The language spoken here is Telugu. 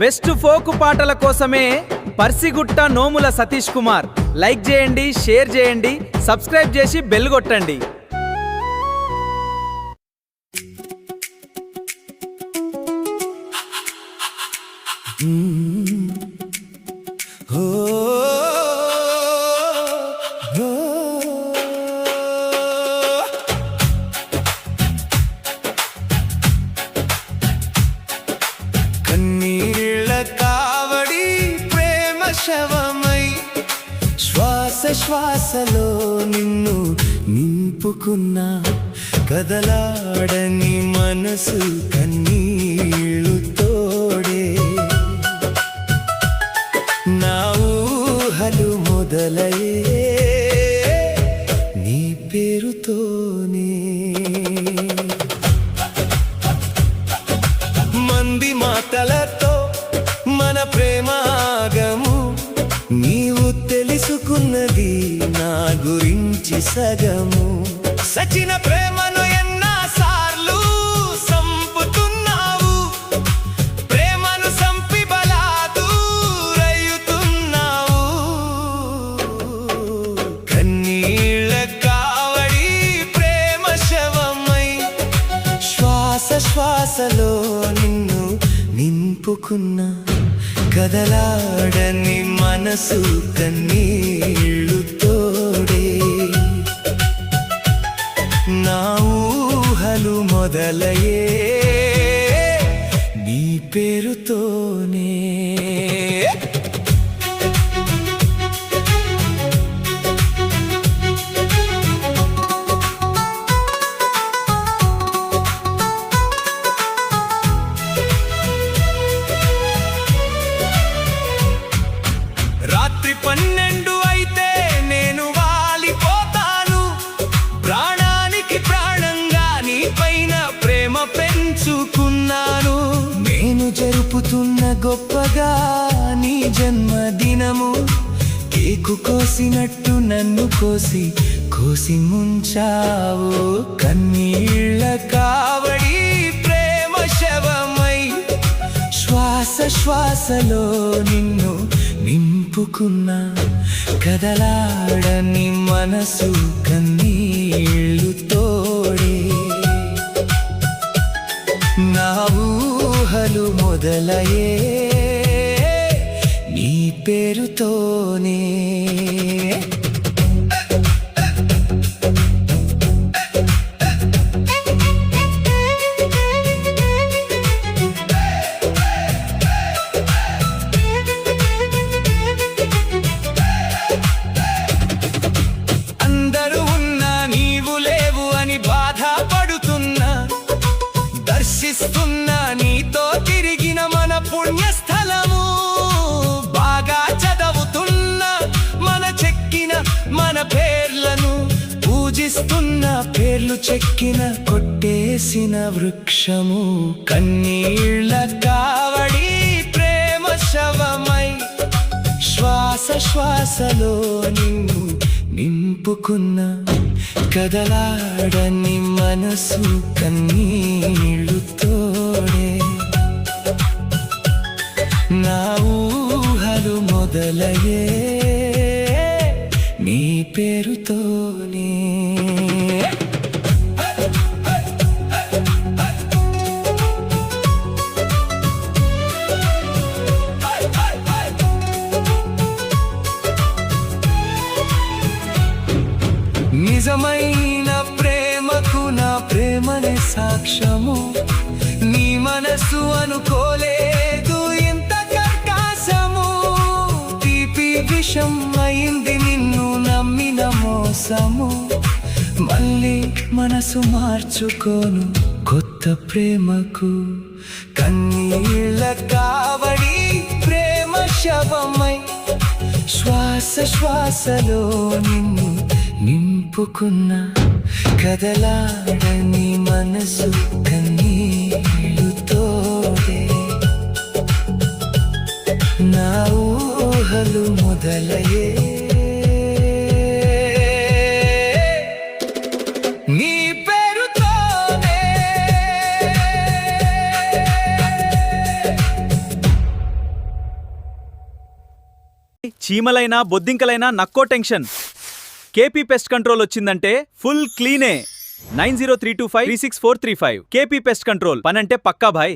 బెస్ట్ ఫోక్ పాటల కోసమే పర్సిగుట్ట నోముల సతీష్ కుమార్. లైక్ చేయండి, షేర్ చేయండి, సబ్స్క్రైబ్ చేసి బెల్ కొట్టండి. శవమై శ్వాస శ్వాసలో నిన్ను నింపుకున్నా, కదలాడని మనసు కన్నీళ్ళు తోడే. నా ఊహలు మొదలయ్యే నీ పేరుతోనే. మంది మాటలతో మన ప్రేమాగము, నీవు తెలుసుకున్నది నా గురించి సగము. సచిన ప్రేమను ఎన్నాసార్లు సంపుతున్నావు, ప్రేమను సంపి బలాదూరయ్యుతున్నావు. కన్నీళ్ళ కావడి ప్రేమ శవమై శ్వాస శ్వాసలో నిన్ను నింపుకున్నా, కదలాడని మనసు కన్నీళ్ళు తోడే. నా ఊహలు మొదలయ్యే నీ పేరుతోనే. రాత్రి 12 అయితే నేను వాలిపోతాను, ప్రాణానికి ప్రాణంగా నీ పైన ప్రేమ పెంచుకున్నాను. నేను జరుపుతున్న గొప్పగా నీ జన్మదినము, కేకు కోసినట్టు నన్ను కోసి కోసి ముంచావు. కన్నీళ్ళ కావడి ప్రేమ శవమై శ్వాస శ్వాసలో నిన్ను నింపుకున్నా, కదలాడని మనసు కన్నీళ్ళు తోడే. నా ఊహలు మొదలయ్యే నీ పేరుతోనే. దర్శిస్తున్నా నీతో తిరిగిన మన పుణ్యస్థలము, బాగా చదువుతున్నా మన చెక్కిన మన పేర్లను, పూజిస్తున్న పేర్లు చెక్కిన కొట్టేసిన వృక్షము. కన్నీళ్ళ కావడి ప్రేమ శవమై శ్వాస శ్వాసలో నిన్ను నింపుకున్నా, కదలాడని మనసు కన్నీళ్ళు తోడే. నా ఊహలు మొదలయ్యే నీ పేరుతోనే. నిజమైన ప్రేమకు నా ప్రేమనే సాక్ష్యము, నీ మనసు అనుకోలేదు ఇంత కర్కాశము. తీపి విషం అయింది నిన్ను నమ్మిన మోసము, మళ్ళీ మనసు మార్చుకోను కొత్త ప్రేమకు. కన్నీళ్ళ కావడి ప్రేమ శవమై శ్వాస శ్వాసలో నిన్ను నింపుకున్నా, కదలాడని మనసు కన్నీళ్ళు తోడే. నా ఊహలు మొదలయ్యే నీ పేరుతోనే. చీమలైనా బొద్దింకలైనా నక్కో టెన్షన్. కేపీ పెస్ట్ కంట్రోల్ వచ్చిందంటే ఫుల్ క్లీనే. 9032536435 కేపీ పెస్ట్ కంట్రోల్, పనంటే పక్కా భాయ్.